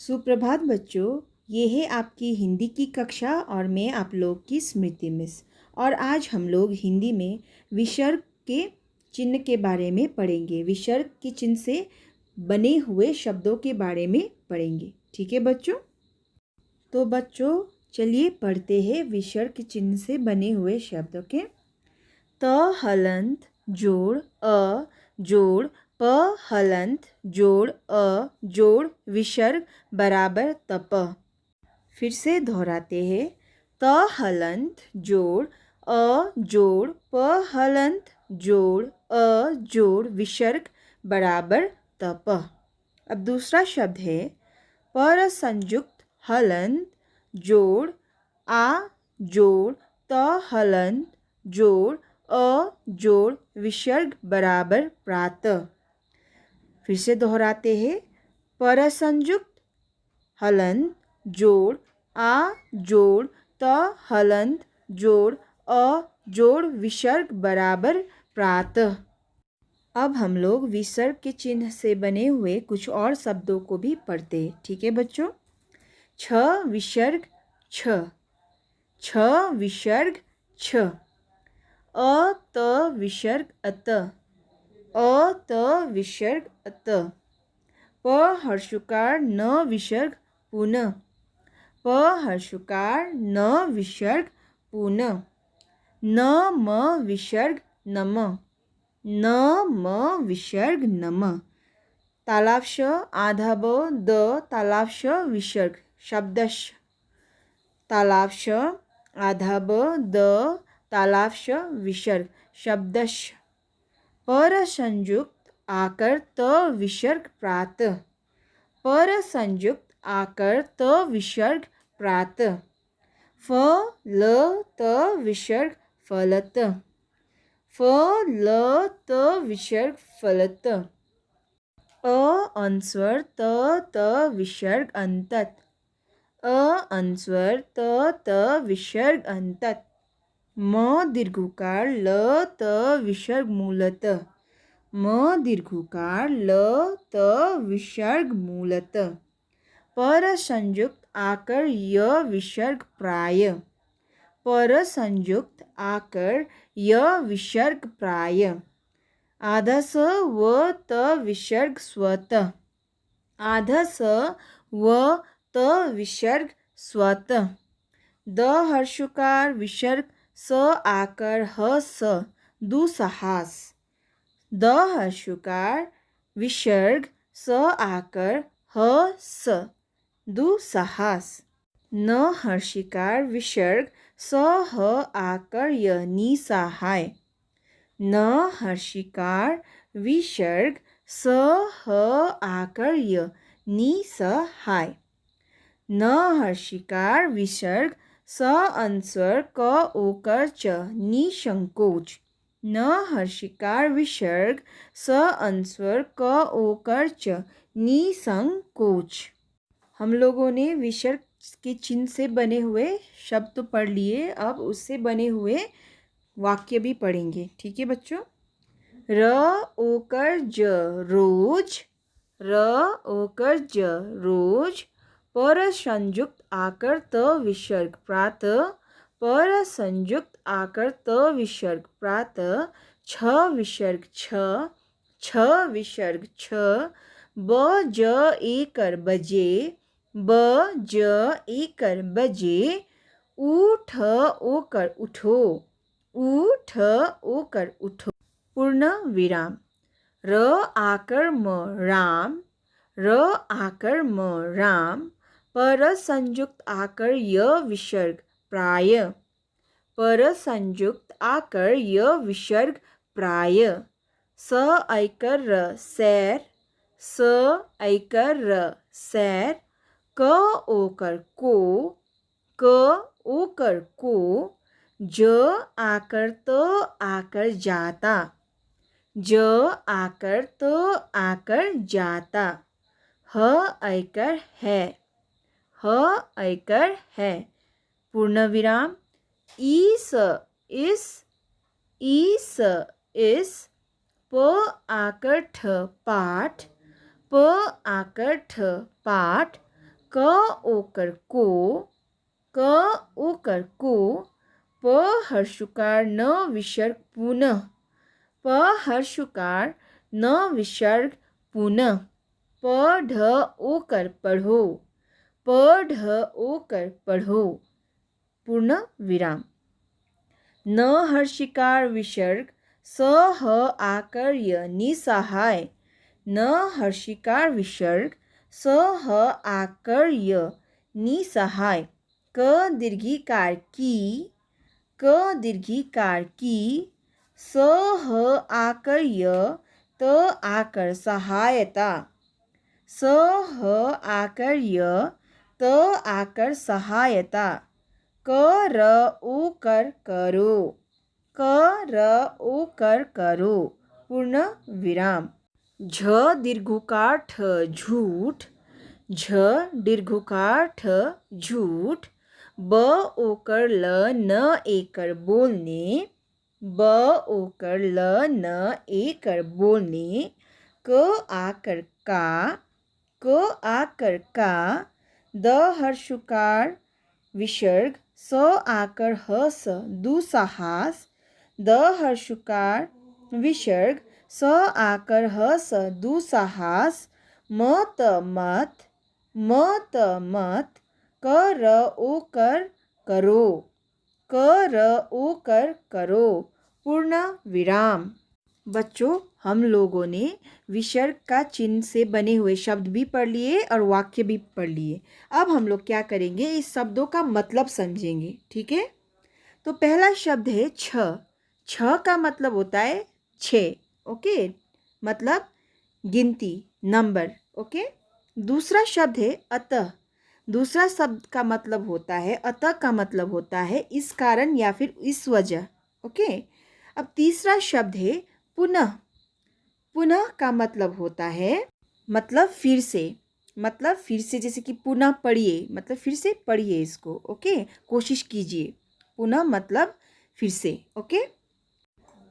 सुप्रभात बच्चों, ये है आपकी हिंदी की कक्षा और मैं आप लोग की स्मृति मिस। और आज हम लोग हिंदी में विसर्ग के चिन्ह के बारे में पढ़ेंगे। विसर्ग के चिन्ह से बने हुए शब्दों के बारे में पढ़ेंगे। ठीक है बच्चों? तो बच्चों चलिए पढ़ते हैं विसर्ग के चिन्ह से बने हुए शब्दों के। त हलंत जोड़ अ जोड़ प हलंत जोड़ अ जोड़ विसर्ग बराबर तप। फिर से दोहराते हैं। त हलंत जोड़ अ जोड़ प हलंत जोड़ अ जोड़ विसर्ग बराबर तप। अब दूसरा शब्द है पर संयुक्त हलंत जोड़ आ जोड़ त हलंत जोड़ अ जोड़ विसर्ग बराबर प्रात। फिर से दोहराते हैं। पर संयुक्त हलंत जोड़ आ जोड़ त हलंत जोड़ अ जोड़ विसर्ग बराबर प्रात। अब हम लोग विसर्ग के चिन्ह से बने हुए कुछ और शब्दों को भी पढ़ते हैं। ठीक है बच्चों? छ विसर्ग छ, छ विसर्ग छ। अ त विसर्ग अत, अ त विसर्ग अत। प हर्षुकार न विसर्ग पुन, प हर्षुकार न विसर्ग पुन। न म विसर्ग नम, न म विसर्ग नम। तालाब्श आधा ब द तालाब्श विसर्ग शब्दश। तालाब्श आधा ब द तालाब्श विसर्ग शब्दश। पर संयुक्त आकर त विसर्ग प्रात, पर संयुक्त आकर त विसर्ग प्रात। फ ल त विसर्ग फलत, फ ल त विसर्ग फलत। अ अनुस्वर त विसर्ग अंतत, अ अनुस्वर त विसर्ग अंतत। म दीर्घकार ल त विसर्ग मूलत, म दीर्घकार ल त विसर्ग मूलत। पर संयुक्त आकर य विसर्ग प्राय, पर संयुक्त आकर य विसर्ग प्राय। आधा स व त विसर्ग स्वत, आधा स व त विसर्ग स्वत। द हर्षुकार विसर्ग स आकर ह स दुस्साहस, द हर्षुकार विसर्ग स आकर ह स दुस्साहस। न हर्षिकार विसर्ग स ह आकर य निसहाय, न हर्षिकार विसर्ग स ह आकर य निसहाय। न हर्षिकार विसर्ग स अनुस्वर क ओकर च निसंकोच, न हर्षिकार विसर्ग स अनुस्वर क ओकर च निसंकोच। हम लोगों ने विसर्ग के चिन्ह से बने हुए शब्द तो पढ़ लिए, अब उससे बने हुए वाक्य भी पढ़ेंगे। ठीक है बच्चों? र ओकर ज रोज, र ओकर ज रोज। पर संयुक्त आकर त विसर्ग प्रात, पर संयुक्त आकर त विसर्ग प्रात। छ विसर्ग छ, छ विसर्ग छ। ब ज एकर बजे, ब ज एकर बजे। उठ ओकर उठो, उठ ओकर उठो। पूर्ण विराम। र आकर म राम, र आकर म राम। पर संयुक्त आकर य विसर्ग प्राय, पर संयुक्त आकर य विसर्ग प्राय। स ऐकर र सैर, स ऐकर र सैर। क ओकर को, क ओकर को। ज आकर त आकर जाता, ज आकर त आकर जाता। ह ऐकर है, ह ऐकर है। पूर्ण विराम। ईस इस, ईस इस। प आकर ठ पाठ, प आकर ठ पाठ। क ओकर को, क ओकर को, प हर्षुकार न विसर्ग पुनः, प हर्षुकार न विसर्ग पुनः, प ढ ओकर पढ़ो, प ढ ओकर पढ़ो, पूर्ण विराम। न हर्षिकार विसर्ग, स ह आकर निसहाय, न हर्षिकार विसर्ग, स ह आकर निसहाय, क दीर्घिकार की, क दीर्घिकार की, स ह आकर त आकर सहायता, स ह आकर त आकर सहायता, क र ओकर करो, क र ओकर करो, पूर्ण विराम। झ दीर्घकार ठ झूठ, झ दीर्घकार ठ झूठ, ब ओकर ल न एकर बोलने, ब ओकर ल न एकर बोलने, क आकर का, क आकर का, द हर्षुकार विसर्ग, स आकर हस दुसाहस, द हर्षुकार विसर्ग, स आकर हस दुसाहस, म त मत, म त मत, क र ओकर करो, क र ओकर करो, पूर्ण विराम। बच्चों, हम लोगों ने विसर्ग का चिन्ह से बने हुए शब्द भी पढ़ लिए और वाक्य भी पढ़ लिए। अब हम लोग क्या करेंगे, इस शब्दों का मतलब समझेंगे। ठीक है, तो पहला शब्द है छ। छ का मतलब होता है 6। ओके, मतलब गिनती, नंबर। ओके, दूसरा शब्द है अतः। दूसरा शब्द का मतलब होता है, अतः का मतलब होता है इस कारण या फिर इस वजह। ओके, अब तीसरा शब्द है पुनः। पुनः का मतलब होता है मतलब फिर से, मतलब फिर से, जैसे कि पुनः पढ़िए मतलब फिर से पढ़िए इसको। ओके, कोशिश कीजिए। पुनः मतलब फिर से। ओके,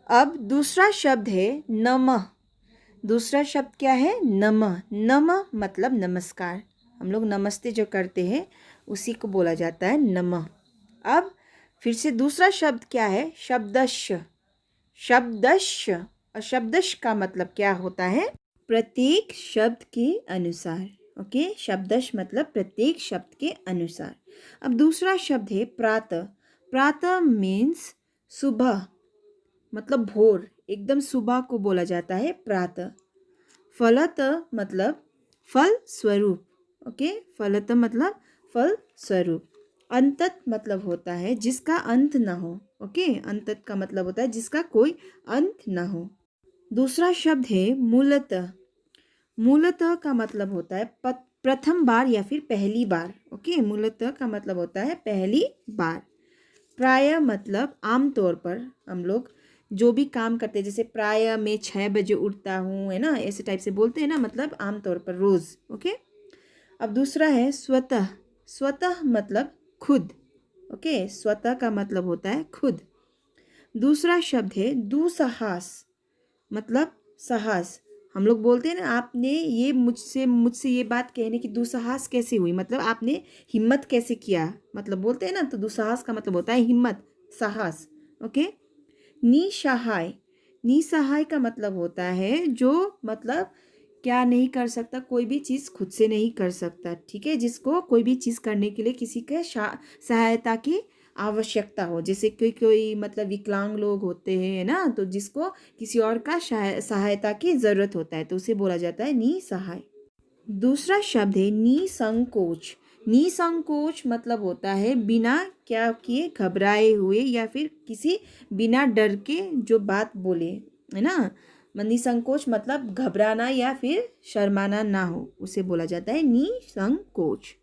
अब दूसरा शब्द है नमः। दूसरा शब्द क्या है, नमः। नमः मतलब नमस्कार। हम लोग नमस्ते जो करते हैं उसी को बोला जाता है नमः। अब फिर से दूसरा शब्द क्या है, शब्दश। शब्दश, और शब्दश का मतलब क्या होता है, प्रत्येक शब्द के अनुसार। ओके, शब्दश मतलब प्रत्येक शब्द के अनुसार। अब दूसरा शब्द है प्रातः। प्रातः मीन्स सुबह, मतलब भोर, एकदम सुबह को बोला जाता है प्रातः। फलतः मतलब फल स्वरूप। ओके, फलतः मतलब फल स्वरूप। अंतत मतलब होता है जिसका अंत ना हो। ओके, अंतत का मतलब होता है जिसका कोई अंत ना हो। दूसरा शब्द है मूलतः। मूलतः का मतलब होता है प्रथम बार या फिर पहली बार। ओके, मूलतः का मतलब होता है पहली बार। प्रायः मतलब आमतौर पर हम लोग जो भी काम करते हैं, जैसे प्रायः मैं 6 बजे उठता हूँ, है ना, ऐसे टाइप से बोलते हैं ना, मतलब आमतौर पर, रोज़। ओके, अब दूसरा है स्वतः। स्वतः मतलब खुद। ओके, स्वतः का मतलब होता है खुद। दूसरा शब्द है दुस्साहस, मतलब साहस। हम लोग बोलते हैं ना, आपने ये मुझसे ये बात कहने की दुस्साहस कैसे हुई, मतलब आपने हिम्मत कैसे किया, मतलब बोलते हैं ना, तो दुस्साहस का मतलब होता है हिम्मत, साहस। ओके, निसहाय। निसहाय का मतलब होता है जो मतलब क्या नहीं कर सकता, कोई भी चीज़ खुद से नहीं कर सकता। ठीक है, जिसको कोई भी चीज़ करने के लिए किसी के सहायता की आवश्यकता हो, जैसे कोई मतलब विकलांग लोग होते हैं ना, तो जिसको किसी और का सहायता की ज़रूरत होता है, तो उसे बोला जाता है निसहाय। दूसरा शब्द है निसंकोच। निसंकोच मतलब होता है बिना क्या किए घबराए हुए या फिर किसी बिना डर के जो बात बोले, है ना। निसंकोच मतलब घबराना या फिर शर्माना ना हो, उसे बोला जाता है निसंकोच।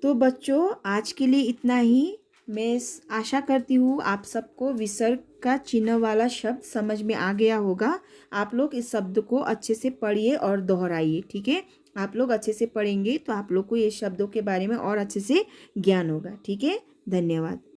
तो बच्चों, आज के लिए इतना ही। मैं आशा करती हूँ आप सबको विसर्ग का चिन्ह वाला शब्द समझ में आ गया होगा। आप लोग इस शब्द को अच्छे से पढ़िए और दोहराइए। ठीक है, आप लोग अच्छे से पढ़ेंगे तो आप लोग को ये शब्दों के बारे में और अच्छे से ज्ञान होगा। ठीक है, धन्यवाद।